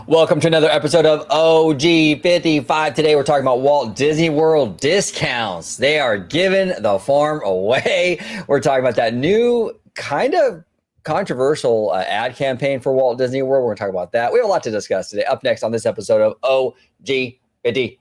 Welcome to another episode of OG55. Today we're talking about Walt Disney World discounts. They are giving the farm away. We're talking about that new kind of controversial ad campaign for Walt Disney World. We're going to talk about that. We have a lot to discuss today. Up next on this episode of OG55.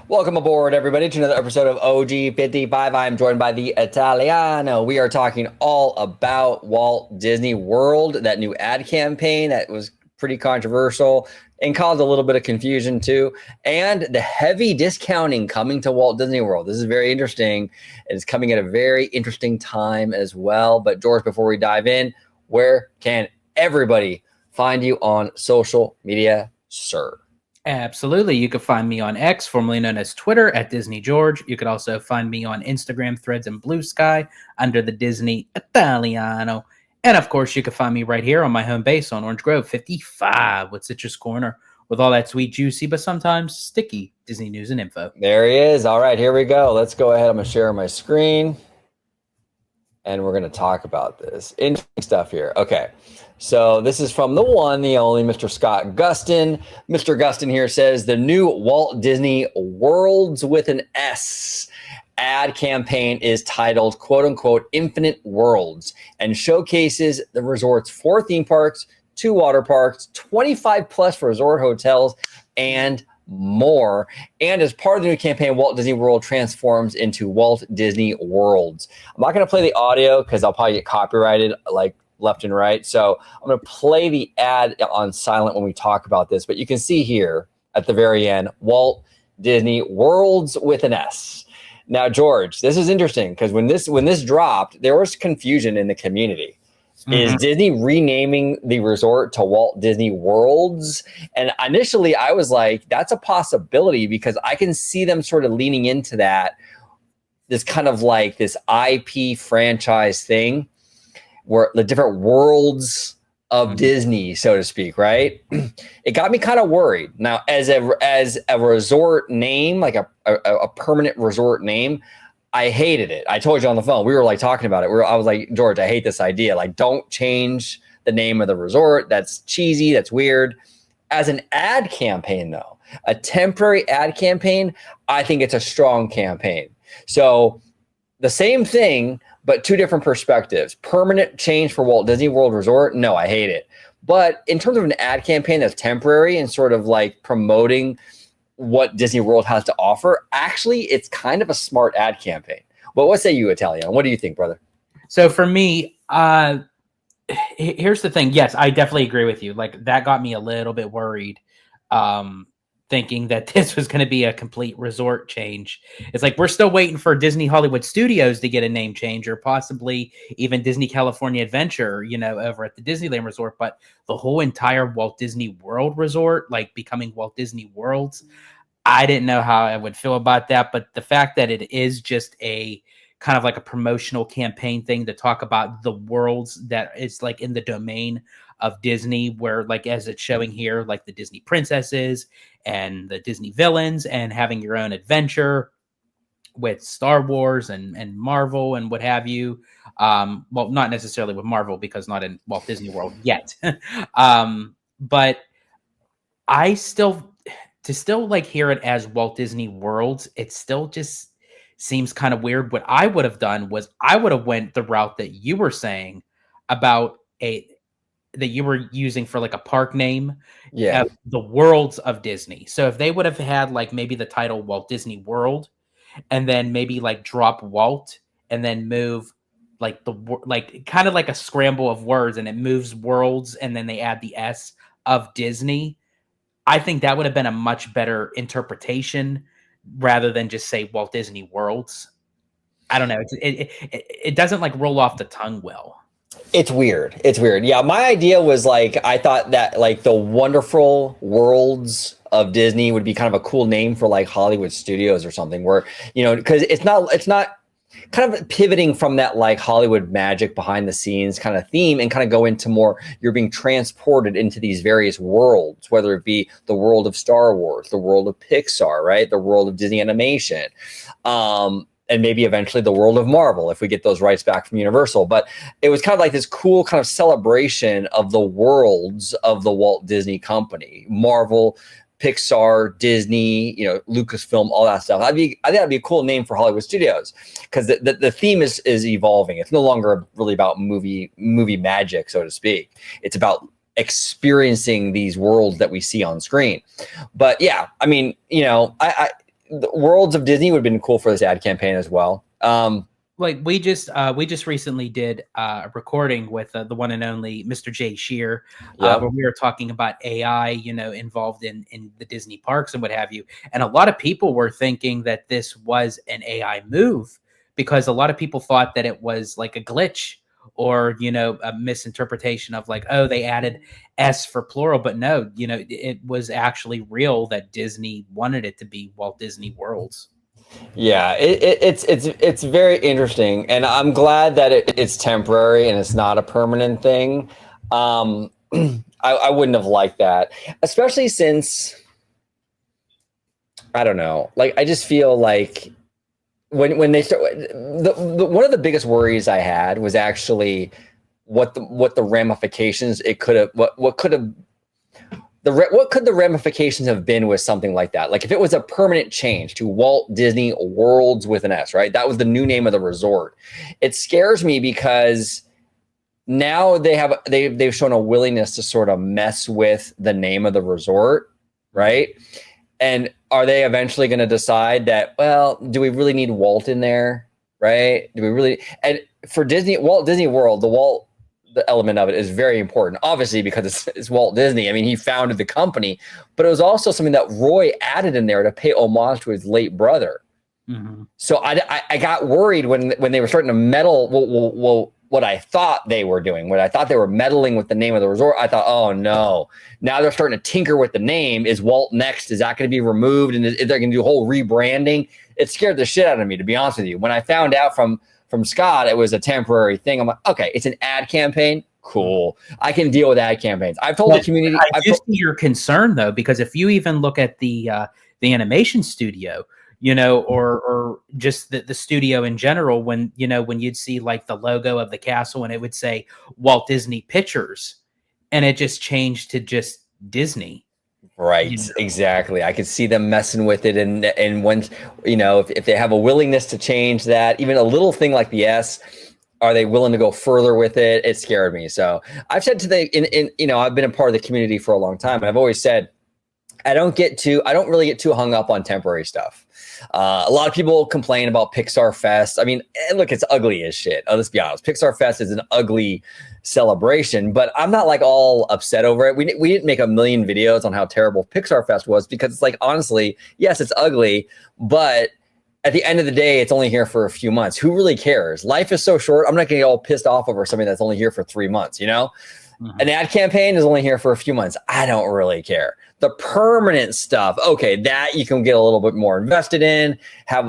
Welcome aboard, everybody, to another episode of OG55. I'm joined by the Italiano. We are talking all about Walt Disney World, that new ad campaign that was pretty controversial and caused a little bit of confusion too, and the heavy discounting coming to Walt Disney World. This is very interesting. It's coming at a very interesting time as well. But George, before we dive in, where can everybody find you on social media, sir? Absolutely. You can find me on X, formerly known as Twitter, at Disney George. You could also find me on Instagram, Threads, and Blue Sky under the Disney Italiano. And of course, you can find me right here on my home base on Orange Grove 55 with Citrus Corner with all that sweet, juicy, but sometimes sticky Disney news and info. There he is. All right, here we go. Let's go ahead. I'm going to share my screen and we're going to talk about this. Interesting stuff here. Okay. So this is from the one, the only Mr. Scott Gustin. Mr. Gustin here says the new Walt Disney Worlds with an S ad campaign is titled, quote unquote, Infinite Worlds, and showcases the resort's 4 theme parks, 2 water parks, 25 plus resort hotels, and more. And as part of the new campaign, Walt Disney World transforms into Walt Disney Worlds. I'm not going to play the audio because I'll probably get copyrighted like left and right. So I'm going to play the ad on silent when we talk about this. But you can see here at the very end, Walt Disney Worlds with an S. Now, George, this is interesting because when this dropped, there was confusion in the community. Mm-hmm. Is Disney renaming the resort to Walt Disney Worlds? And initially I was like, that's a possibility because I can see them sort of leaning into that, this kind of like this IP franchise thing where the different worlds of Disney, so to speak, right? It got me kind of worried. Now, as a resort name, like a permanent resort name, I hated it. I told you on the phone. We were like talking about it. I was like, George, I hate this idea. Like, don't change the name of the resort. That's cheesy. That's weird. As an ad campaign, though, a temporary ad campaign, I think it's a strong campaign. So the same thing, but 2 different perspectives. Permanent change for Walt Disney World Resort? No, I hate it. But in terms of an ad campaign that's temporary and sort of like promoting what Disney World has to offer, actually, it's kind of a smart ad campaign. But what say you, Italiano? What do you think, brother? So for me, here's the thing. Yes, I definitely agree with you. Like, that got me a little bit worried, thinking that this was going to be a complete resort change. It's like we're still waiting for Disney Hollywood Studios to get a name change, or possibly even Disney California Adventure, over at the Disneyland Resort. But the whole entire Walt Disney World Resort, like becoming Walt Disney Worlds, I didn't know how I would feel about that. But the fact that it is just a kind of like a promotional campaign thing to talk about the worlds that is like in the domain of Disney, where, like, as it's showing here, like the Disney princesses and the Disney villains, and having your own adventure with Star Wars and Marvel and what have you. Well, not necessarily with Marvel because not in Walt Disney World yet. But I still like hear it as Walt Disney Worlds. It still just seems kind of weird. What I would have done was I would have went the route that you were saying about that you were using for like a park name, the worlds of Disney. So if they would have had like maybe the title Walt Disney World, and then maybe like drop Walt and then move like kind of like a scramble of words, and it moves worlds and then they add the S of Disney, I think that would have been a much better interpretation rather than just say Walt Disney Worlds. I don't know. It doesn't like roll off the tongue well. It's weird. Yeah, my idea was like, I thought that like the wonderful worlds of Disney would be kind of a cool name for like Hollywood Studios or something, where, because it's not kind of pivoting from that like Hollywood magic behind the scenes kind of theme, and kind of go into more, you're being transported into these various worlds, whether it be the world of Star Wars, the world of Pixar, right? The world of Disney animation. And maybe eventually the world of Marvel if we get those rights back from Universal. But it was kind of like this cool kind of celebration of the worlds of the Walt Disney Company, Marvel, Pixar, Disney, Lucasfilm, all that stuff. I think that'd be a cool name for Hollywood Studios, because the theme is evolving. It's no longer really about movie magic, so to speak. It's about experiencing these worlds that we see on screen. But yeah, I mean, the worlds of Disney would have been cool for this ad campaign as well. Like we just recently did a recording with the one and only Mr. Jay Shear, Yep. where we were talking about AI, involved in the Disney parks and what have you. And a lot of people were thinking that this was an AI move, because a lot of people thought that it was like a glitch, or a misinterpretation of like, oh, they added S for plural. But no, it was actually real that Disney wanted it to be Walt Disney Worlds. Yeah, it's very interesting, and I'm glad that it's temporary and it's not a permanent thing. I wouldn't have liked that, especially since, I don't know, like I just feel like when they start, one of the biggest worries I had was actually what the ramifications it could have, what could the ramifications have been with something like that? Like if it was a permanent change to Walt Disney Worlds with an S, right? That was the new name of the resort. It scares me because now they've shown a willingness to sort of mess with the name of the resort, right? And are they eventually going to decide that, well, do we really need Walt in there, right? Do we really? And for Walt Disney World, the element of it is very important, obviously, because it's Walt Disney. I mean, he founded the company, but it was also something that Roy added in there to pay homage to his late brother. Mm-hmm. So I got worried when they were starting to meddle. Well, what I thought they were doing, when I thought they were meddling with the name of the resort, I thought, oh no, now they're starting to tinker with the name. Is Walt next? Is that going to be removed? And is they're going to do a whole rebranding? It scared the shit out of me, to be honest with you. When I found out from Scott it was a temporary thing, I'm like, okay, it's an ad campaign. Cool. I can deal with ad campaigns. I've told the community. I do see your concern though, because if you even look at the animation studio, or just the studio in general, when you'd see like the logo of the castle and it would say Walt Disney Pictures, and it just changed to just Disney. Right, exactly. I could see them messing with it, and when if they have a willingness to change that, even a little thing like the S, are they willing to go further with it? It scared me. So I've said I've been a part of the community for a long time, and I've always said I don't really get too hung up on temporary stuff. A lot of people complain about Pixar Fest. I mean, look, it's ugly as shit. Let's be honest. Pixar Fest is an ugly celebration, but I'm not like all upset over it. We didn't make a million videos on how terrible Pixar Fest was, because it's like, honestly, yes, it's ugly, but at the end of the day, it's only here for a few months. Who really cares? Life is so short. I'm not going to get all pissed off over something that's only here for 3 months, Mm-hmm. An ad campaign is only here for a few months. I don't really care. The permanent stuff, okay, that you can get a little bit more invested in,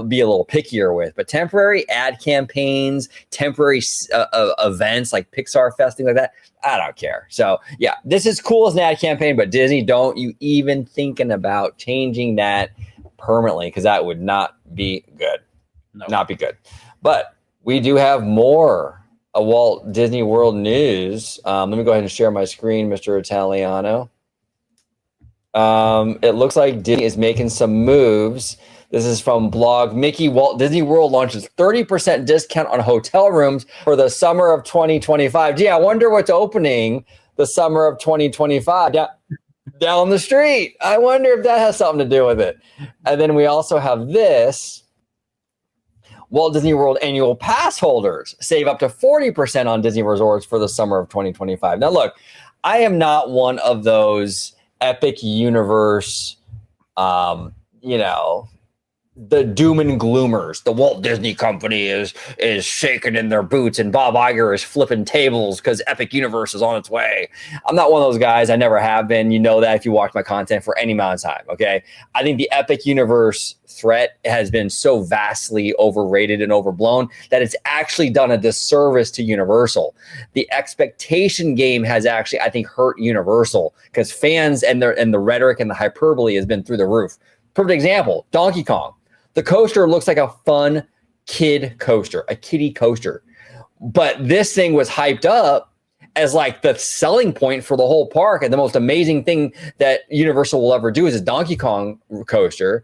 be a little pickier with. But temporary ad campaigns, temporary events like Pixar Fest, things like that, I don't care. So yeah, this is cool as an ad campaign, but Disney, don't you even thinking about changing that permanently, because that would not be good. No. Not be good. But we do have more Walt Disney World news. Let me go ahead and share my screen, Mr. Italiano. It looks like Disney is making some moves. This is from blog Mickey. Walt Disney World launches 30% discount on hotel rooms for the summer of 2025. Gee, I wonder what's opening the summer of 2025 down the street. I wonder if that has something to do with it. And then we also have this. Walt Disney World annual pass holders save up to 40% on Disney resorts for the summer of 2025. Now, look, I am not one of those epic universe, the doom and gloomers. The Walt Disney Company is shaking in their boots, and Bob Iger is flipping tables because Epic Universe is on its way. I'm not one of those guys. I never have been. You know that if you watch my content for any amount of time. Okay, I think the Epic Universe threat has been so vastly overrated and overblown that it's actually done a disservice to Universal. The expectation game has actually, I think, hurt Universal because fans and the rhetoric and the hyperbole has been through the roof. Perfect example: Donkey Kong. The coaster looks like a fun kid coaster, a kiddie coaster. But this thing was hyped up as like the selling point for the whole park. And the most amazing thing that Universal will ever do is a Donkey Kong coaster.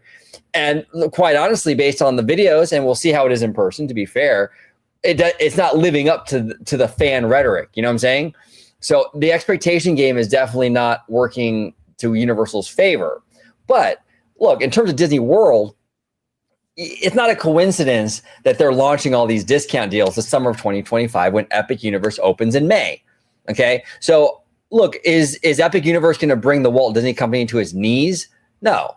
And quite honestly, based on the videos, and we'll see how it is in person, to be fair, it's not living up to the fan rhetoric. You know what I'm saying? So the expectation game is definitely not working to Universal's favor. But look, in terms of Disney World, it's not a coincidence that they're launching all these discount deals the summer of 2025 when Epic Universe opens in May. Okay. So look, is Epic Universe going to bring the Walt Disney Company to its knees? No.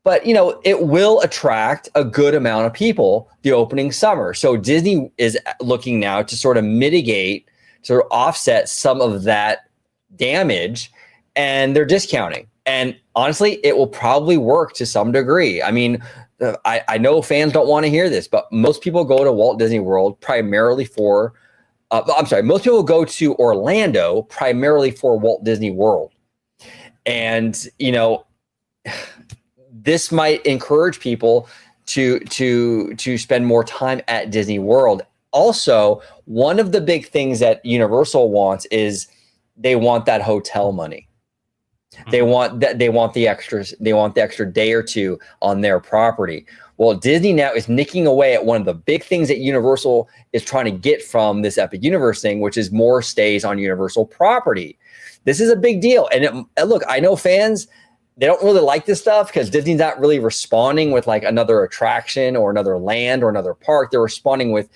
But, you know, it will attract a good amount of people the opening summer. So Disney is looking now to sort of mitigate, sort of offset some of that damage, and they're discounting. And honestly, it will probably work to some degree. I mean, I know fans don't want to hear this, but most people go to Walt Disney World primarily for, most people go to Orlando primarily for Walt Disney World. And, you know, this might encourage people to spend more time at Disney World. Also, one of the big things that Universal wants is they want that hotel money. They want that. They want the extras. They want the extra day or two on their property. Well, Disney now is nicking away at one of the big things that Universal is trying to get from this Epic Universe thing, which is more stays on Universal property. This is a big deal. And look, I know fans, they don't really like this stuff because Disney's not really responding with like another attraction or another land or another park. They're responding with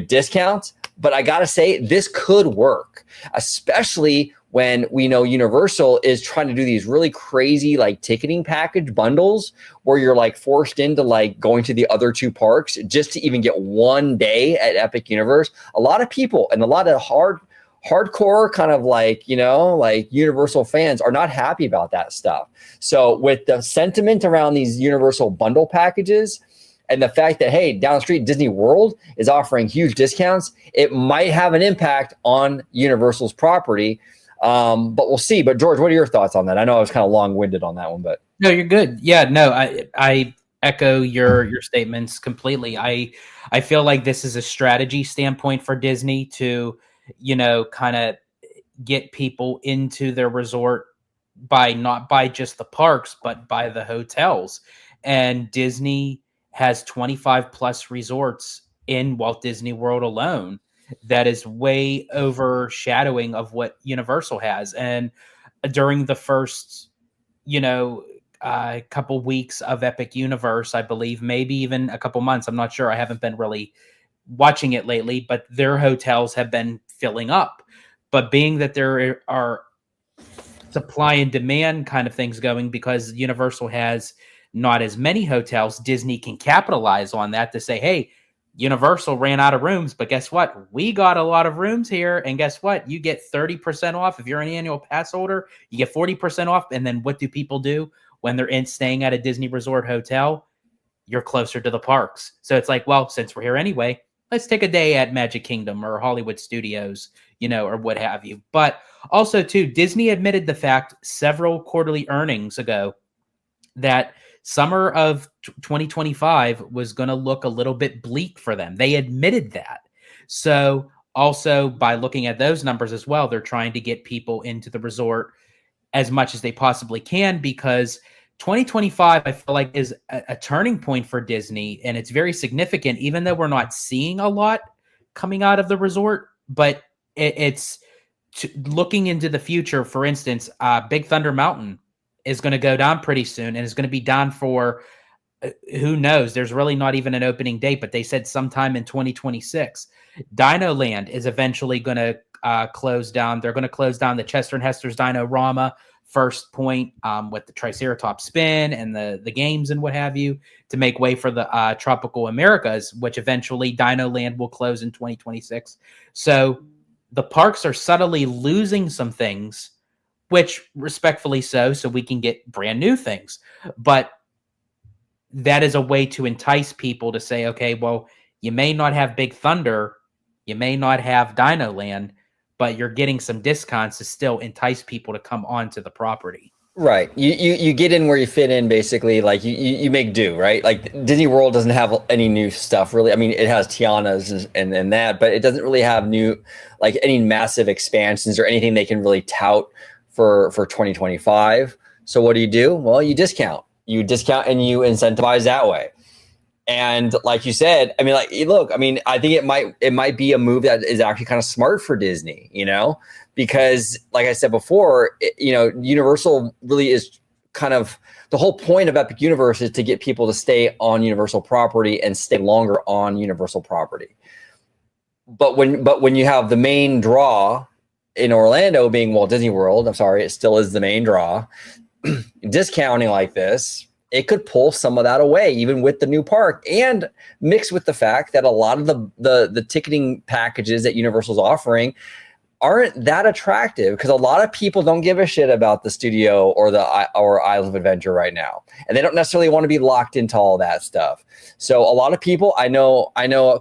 discounts. But I gotta say, this could work, especially when we know Universal is trying to do these really crazy like ticketing package bundles where you're like forced into like going to the other two parks just to even get one day at Epic Universe. A lot of people and a lot of hardcore kind of like, you know, like Universal fans are not happy about that stuff. So with the sentiment around these Universal bundle packages and the fact that, hey, down the street, Disney World is offering huge discounts, it might have an impact on Universal's property. But we'll see. But George, what are your thoughts on that? I know I was kind of long-winded on that one, but no, you're good. Yeah, no, I echo your statements completely. I feel like this is a strategy standpoint for Disney to, you know, kind of get people into their resort by not by just the parks, but by the hotels. And Disney has 25 plus resorts in Walt Disney World alone. That is way overshadowing of what Universal has. And during the first, you know, couple weeks of Epic Universe, I believe, maybe even a couple months, I'm not sure. I haven't been really watching it lately, but their hotels have been filling up. But being that there are supply and demand kind of things going because Universal has not as many hotels, Disney can capitalize on that to say, hey, Universal ran out of rooms, but guess what? We got a lot of rooms here. And guess what? You get 30% off. If you're an annual pass holder, you get 40% off. And then what do people do when they're staying at a Disney Resort hotel? You're closer to the parks. So it's like, well, since we're here anyway, let's take a day at Magic Kingdom or Hollywood Studios, you know, or what have you. But also, too, Disney admitted the fact several quarterly earnings ago that summer of 2025 was going to look a little bit bleak for them. They admitted that. So also by looking at those numbers as well, they're trying to get people into the resort as much as they possibly can because 2025, I feel like, is a turning point for Disney. And it's very significant, even though we're not seeing a lot coming out of the resort. But it's looking into the future. For instance, Big Thunder Mountain is going to go down pretty soon and is going to be down for who knows. There's really not even an opening date, but they said sometime in 2026. Dino Land is eventually going to close down. They're going to close down the Chester and Hester's Dino-Rama first point with the Triceratops spin and the games and what have you to make way for the Tropical Americas, which eventually Dino Land will close in 2026. So the parks are subtly losing some things, which respectfully so we can get brand new things. But that is a way to entice people to say, okay, well, you may not have Big Thunder, you may not have Dino Land, but you're getting some discounts to still entice people to come onto the property. Right. You get in where you fit in, basically. Like you make do, right? Like Disney World doesn't have any new stuff really. I mean, it has Tiana's and that, but it doesn't really have new, like any massive expansions or anything they can really tout for 2025. So what do? Well, you discount and you incentivize that way. And like you said, I mean, like, look, I mean, I think it might be a move that is actually kind of smart for Disney, because like I said before, Universal really is kind of the whole point of Epic Universe is to get people to stay on Universal property and stay longer on Universal property. But when you have the main draw in Orlando being Walt Disney World, I'm sorry, it still is the main draw, discounting like this, it could pull some of that away, even with the new park, and mixed with the fact that a lot of the ticketing packages that Universal's offering aren't that attractive because a lot of people don't give a shit about the studio or Isles of Adventure right now, and they don't necessarily want to be locked into all that stuff. So a lot of people, I know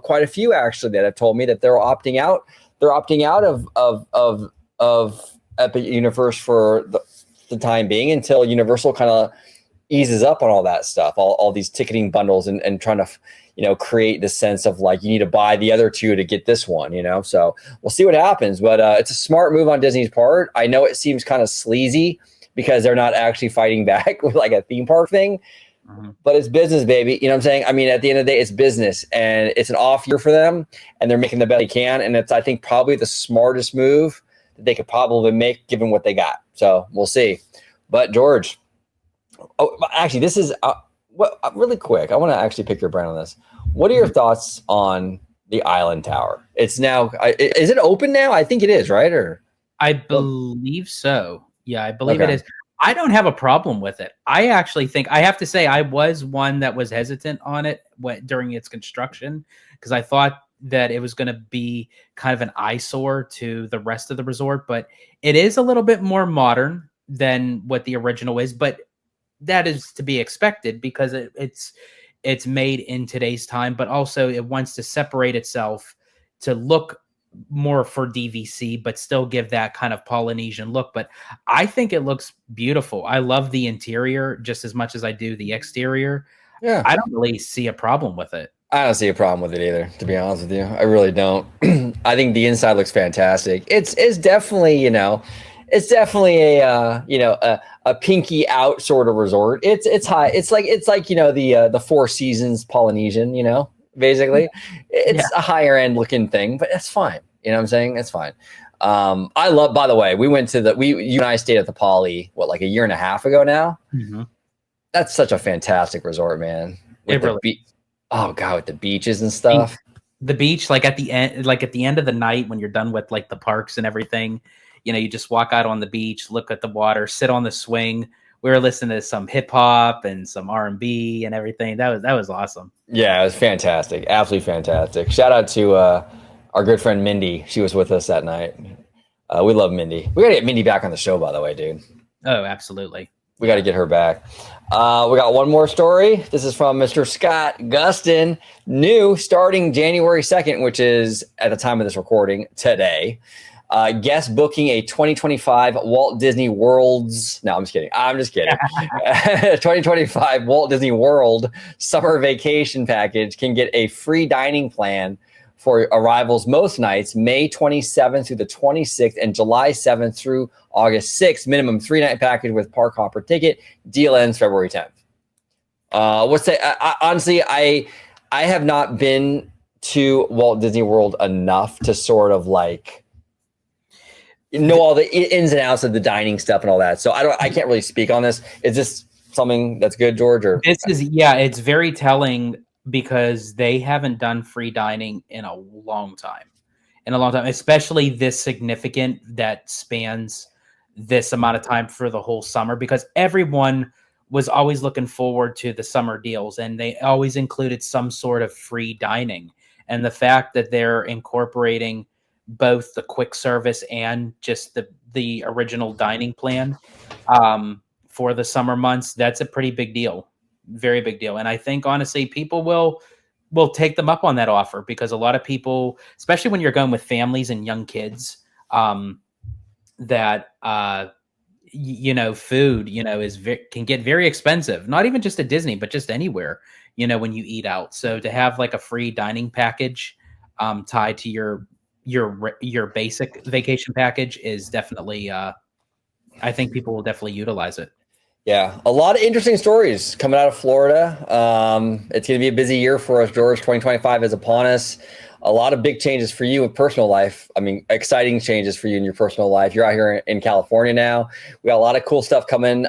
quite a few actually that have told me that they're opting out. They're opting out of Epic Universe for the time being until Universal kind of eases up on all that stuff, all these ticketing bundles and trying to, create the sense of like, you need to buy the other two to get this one, so we'll see what happens, but it's a smart move on Disney's part. I know it seems kind of sleazy because they're not actually fighting back with like a theme park thing, but it's business, baby. You know what I'm saying? I mean, at the end of the day, it's business and it's an off year for them and they're making the best they can. And it's, I think, probably the smartest move that they could probably make given what they got. So we'll see. But George, actually, this is really quick. I want to actually pick your brain on this. What are your thoughts on the Island Tower? It's now, is it open now? I think it is, right? Or I believe so. Yeah, I believe it is. I don't have a problem with it. I actually think, I have to say, I was one that was hesitant on it during its construction because I thought that it was going to be kind of an eyesore to the rest of the resort, but it is a little bit more modern than what the original is, but that is to be expected because it's made in today's time, but also it wants to separate itself to look more for DVC, but still give that kind of Polynesian look. But I think it looks beautiful. I love the interior just as much as I do the exterior. Yeah, I don't really see a problem with it. I don't see a problem with it either, to be honest with you. I really don't. I think the inside looks fantastic. It's definitely, it's definitely a pinky out sort of resort. It's high. It's like the Four Seasons Polynesian, basically. It's a higher end looking thing, but it's fine. You know what I'm saying? It's fine. I love, by the way, we went to you and I stayed at the Poly, like a year and a half ago now. Mm-hmm. That's such a fantastic resort, man. With oh God, with the beaches and stuff. The beach, like at the end of the night when you're done with like the parks and everything, you just walk out on the beach, look at the water, sit on the swing. We were listening to some hip hop and some R&B and everything. That was awesome. Yeah, it was fantastic. Absolutely fantastic. Shout out to our good friend Mindy. She was with us that night. We love Mindy. We got to get Mindy back on the show, by the way, dude. Oh, absolutely. We got to get her back. We got one more story. This is from Mr. Scott Gustin. New starting January 2nd, which is at the time of this recording today. Guest booking a 2025 Walt Disney World's. No, I'm just kidding. 2025 Walt Disney World summer vacation package can get a free dining plan for arrivals most nights, May 27th through the 26th and July 7th through August 6th. Minimum 3-night package with park hopper ticket. Deal ends February 10th. Honestly, I have not been to Walt Disney World enough to sort of like know all the ins and outs of the dining stuff and all that. So I can't really speak on this. Is this something that's good, George? Or it's very telling because they haven't done free dining in a long time, especially this significant that spans this amount of time for the whole summer, because everyone was always looking forward to the summer deals, and they always included some sort of free dining. And the fact that they're incorporating both the quick service and just the original dining plan for the summer months, that's a pretty big deal, very big deal. And I think honestly, people will take them up on that offer, because a lot of people, especially when you're going with families and young kids, that food, can get very expensive. Not even just at Disney, but just anywhere. When you eat out. So to have like a free dining package tied to your basic vacation package is definitely, I think people will definitely utilize it. Yeah, a lot of interesting stories coming out of Florida. It's going to be a busy year for us, George. 2025 is upon us. A lot of big changes for you in personal life. I mean, exciting changes for you in your personal life. You're out here in California now. We got a lot of cool stuff coming.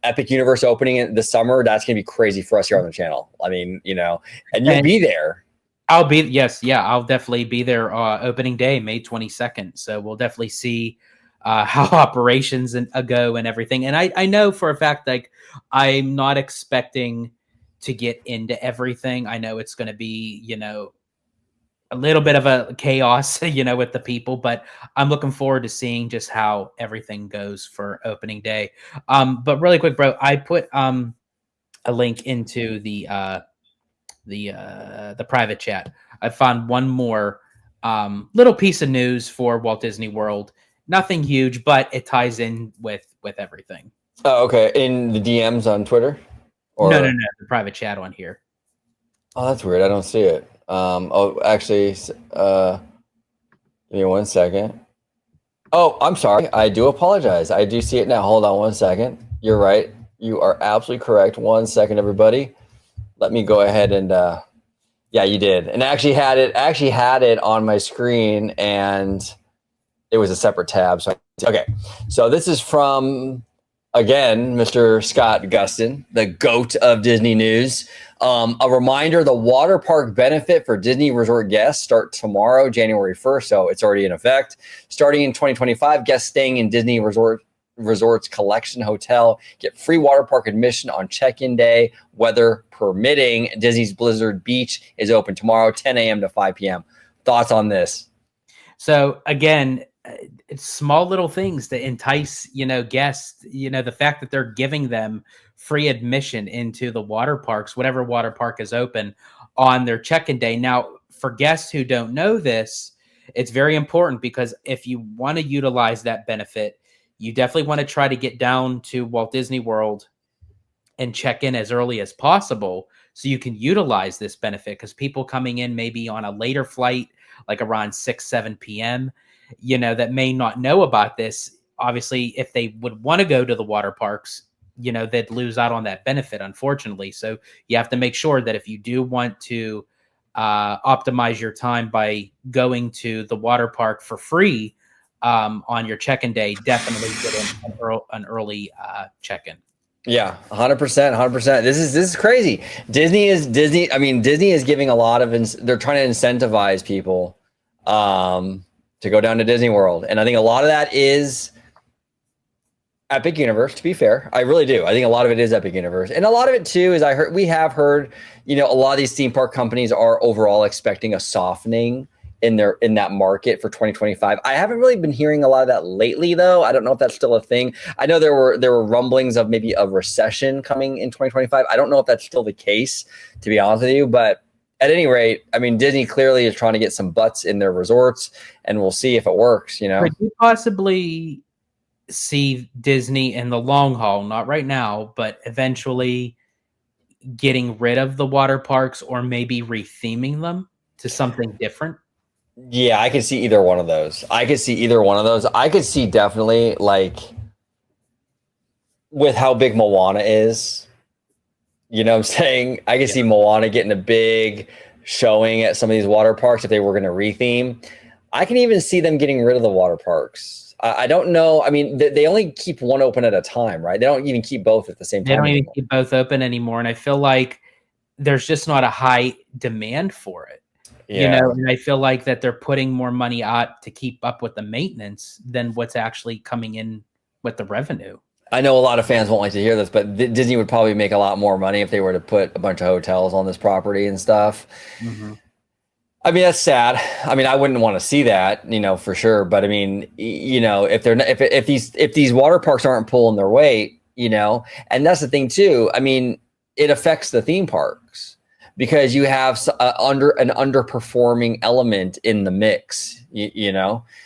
Epic Universe opening this summer. That's going to be crazy for us here on the channel. I mean, and you'll be there. I'll definitely be there opening day, May 22nd. So we'll definitely see how operations go and everything. And I know for a fact, like, I'm not expecting to get into everything. I know it's going to be, a little bit of a chaos, with the people, but I'm looking forward to seeing just how everything goes for opening day. But really quick, bro, I put a link into the private chat. I found one more little piece of news for Walt Disney World. Nothing huge, but it ties in with everything. Oh, okay. In the DMs on Twitter? Or... No, the private chat on here. Oh, that's weird. I don't see it. Actually, give me 1 second. Oh, I'm sorry. I do apologize. I do see it now. Hold on 1 second. You're right. You are absolutely correct. 1 second, everybody. Let me go ahead and yeah, you did. And I actually had it on my screen, and it was a separate tab. So okay. So this is from, again, Mr. Scott Gustin, the GOAT of Disney News. A reminder, the water park benefit for Disney Resort guests start tomorrow, January 1st. So it's already in effect. Starting in 2025, guests staying in Disney Resorts Collection Hotel get free water park admission on check-in day, weather permitting. Disney's Blizzard Beach is open tomorrow, 10 a.m. to 5 p.m. Thoughts on this? So again, it's small little things to entice, guests, the fact that they're giving them free admission into the water parks, whatever water park is open, on their check-in day. Now, for guests who don't know this, it's very important, because if you want to utilize that benefit, you definitely want to try to get down to Walt Disney World and check in as early as possible so you can utilize this benefit, because people coming in maybe on a later flight, like around 6, 7 p.m., that may not know about this. Obviously, if they would want to go to the water parks, they'd lose out on that benefit, unfortunately. So you have to make sure that if you do want to optimize your time by going to the water park for free on your check-in day, definitely get an early check-in. Yeah, 100%. This is crazy. Disney is giving a lot of, they're trying to incentivize people to go down to Disney World. And I think a lot of that is Epic Universe, to be fair. I really do. I think a lot of it is Epic Universe. And a lot of it too is we have heard, a lot of these theme park companies are overall expecting a softening in that market for 2025. I haven't really been hearing a lot of that lately, though. I don't know if that's still a thing. I know there were rumblings of maybe a recession coming in 2025. I don't know if that's still the case, to be honest with you. But at any rate, I mean, Disney clearly is trying to get some butts in their resorts, and we'll see if it works. Could you possibly see Disney in the long haul, not right now, but eventually getting rid of the water parks, or maybe retheming them to something different? Yeah, I could see either one of those. I could see definitely, like, with how big Moana is, you know what I'm saying? I could see Moana getting a big showing at some of these water parks if they were going to retheme. I can even see them getting rid of the water parks. I don't know. I mean, they only keep one open at a time, right? They don't even keep both at the same time. They don't even keep both open anymore. And I feel like there's just not a high demand for it. Yeah. And I feel like that they're putting more money out to keep up with the maintenance than what's actually coming in with the revenue. I know a lot of fans won't like to hear this, but Disney would probably make a lot more money if they were to put a bunch of hotels on this property and stuff. Mm-hmm. I mean, that's sad. I mean, I wouldn't want to see that, for sure. But I mean, if they're not, if these water parks aren't pulling their weight, and that's the thing too. I mean, it affects the theme parks because you have an underperforming element in the mix,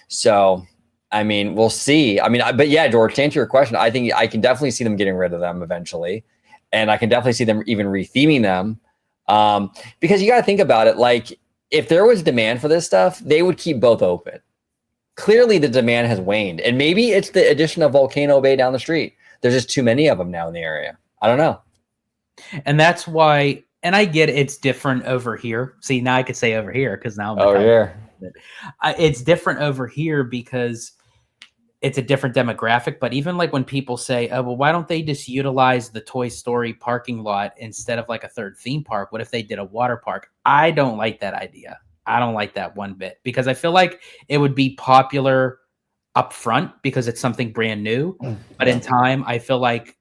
So, I mean, we'll see. I mean, but yeah, George, to answer your question, I think I can definitely see them getting rid of them eventually, and I can definitely see them even retheming them, because you got to think about it, like. If there was demand for this stuff, they would keep both open. Clearly, the demand has waned. And maybe it's the addition of Volcano Bay down the street. There's just too many of them now in the area. I don't know. And that's why, and I get it's different over here. See, now I could say over here because now I'm over here. It's different over here because it's a different demographic. But even like when people say, oh, well, why don't they just utilize the Toy Story parking lot instead of like a third theme park? What if they did a water park? I don't like that idea. I don't like that one bit because I feel like it would be popular up front because it's something brand new. But in time, I feel like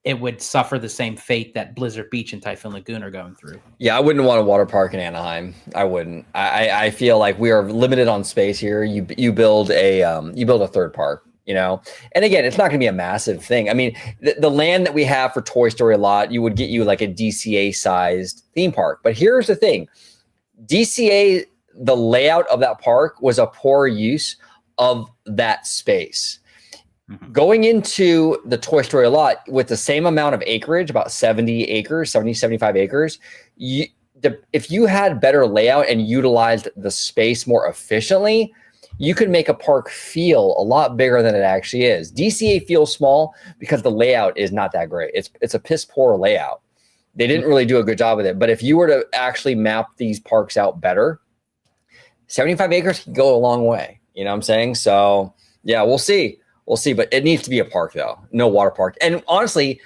it would suffer the same fate that Blizzard Beach and Typhoon Lagoon are going through. Yeah, I wouldn't want a water park in Anaheim. I wouldn't. I feel like we are limited on space here. You build a third park. And again, it's not going to be a massive thing. I mean, the land that we have for Toy Story lot, you would get you like a DCA sized theme park. But here's the thing. DCA, the layout of that park was a poor use of that space. Mm-hmm. Going into the Toy Story lot with the same amount of acreage, about 70 acres, 70, 75 acres, if you had better layout and utilized the space more efficiently, you could make a park feel a lot bigger than it actually is. DCA feels small because the layout is not that great. It's a piss poor layout. They didn't really do a good job with it. But if you were to actually map these parks out better, 75 acres can go a long way. You know what I'm saying? So yeah, we'll see. We'll see. But it needs to be a park though. No water park. And honestly,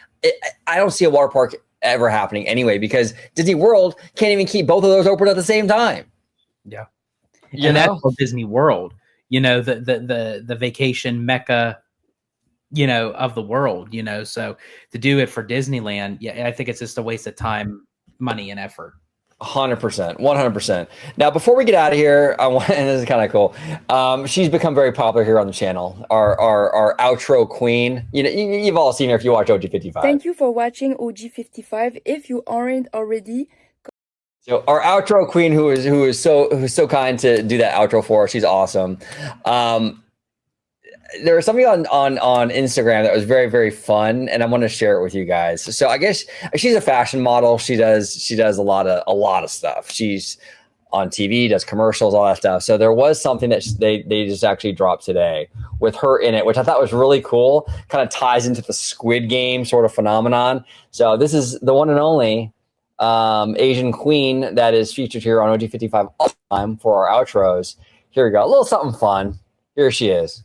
I don't see a water park ever happening anyway, because Disney World can't even keep both of those open at the same time. Yeah. And that's Disney World. The vacation mecca, of the world, so to do it for Disneyland, yeah, I think it's just a waste of time, money, and effort. 100%, 100%. Now, before we get out of here, I want, and this is kind of cool. She's become very popular here on the channel. Our outro queen. You've all seen her if you watch OG55. Thank you for watching OG55. If you aren't already. So our outro queen, who's so kind to do that outro for us, she's awesome. There was something on Instagram that was very, very fun, and I want to share it with you guys. So I guess she's a fashion model. She does a lot of stuff. She's on TV, does commercials, all that stuff. So there was something that they just actually dropped today with her in it, which I thought was really cool. Kind of ties into the Squid Game sort of phenomenon. So this is the one and only Asian queen that is featured here on OG55 all the time for our outros. Here we go. A little something fun. Here she is.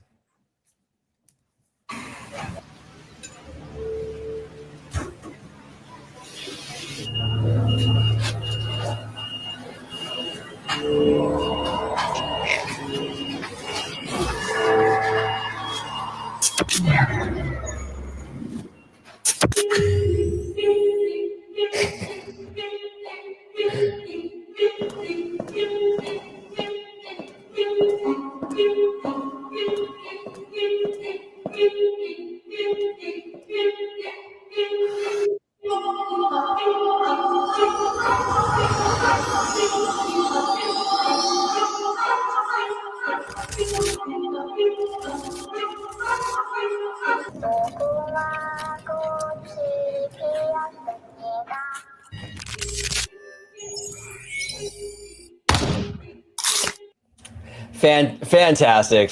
Fantastic.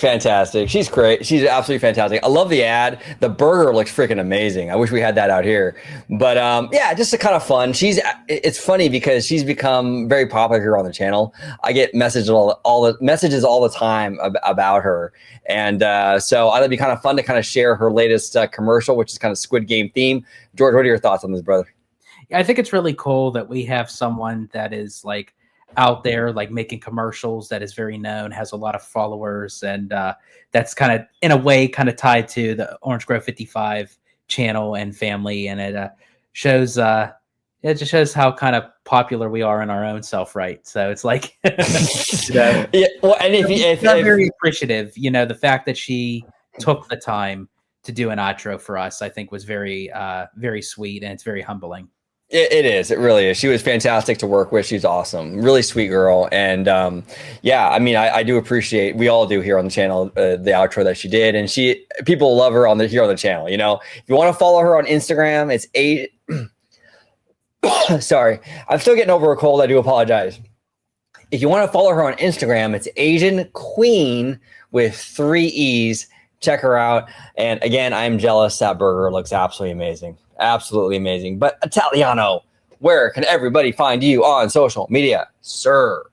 She's great. She's absolutely fantastic. I love the ad. The burger looks freaking amazing. I wish we had that out here. But yeah, just a kind of fun. It's funny because she's become very popular here on the channel. I get messages all the time about her. And so I thought it'd be kind of fun to kind of share her latest commercial, which is kind of Squid Game theme. George, what are your thoughts on this, brother? I think it's really cool that we have someone that is like out there, like making commercials, that is very known, has a lot of followers, and that's kind of in a way kind of tied to the Orange Grove 55 channel and family, and it shows it just shows how kind of popular we are in our own self, right? So it's like Yeah, well, and if very appreciative, the fact that she took the time to do an outro for us, I think was very very sweet, and it's very humbling. It is. It really is. She was fantastic to work with. She's awesome. Really sweet girl. And yeah, I mean, I do appreciate, we all do here on the channel, the outro that she did. And people love her here on the channel. If you want to follow her on Instagram, it's sorry, I'm still getting over a cold. I do apologize. If you want to follow her on Instagram, it's Asian Queen with 3 E's. Check her out. And again, I'm jealous. That burger looks absolutely amazing. Absolutely amazing. But Italiano, where can everybody find you on social media, sir?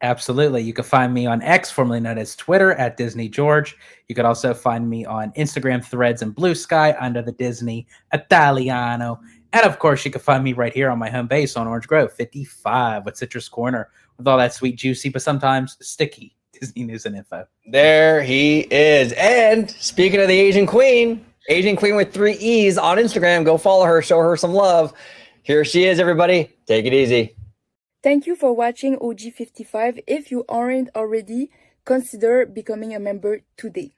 Absolutely. You can find me on X, formerly known as Twitter, at Disney George. You could also find me on Instagram, Threads, and Blue Sky under the Disney Italiano. And of course, you can find me right here on my home base on Orange Grove 55 with Citrus Corner, with all that sweet, juicy, but sometimes sticky Disney news and info. There he is. And speaking of the Asian Queen with 3 E's on Instagram, go follow her, show her some love. Here she is, everybody. Take it easy. Thank you for watching OG55. If you aren't already, consider becoming a member today.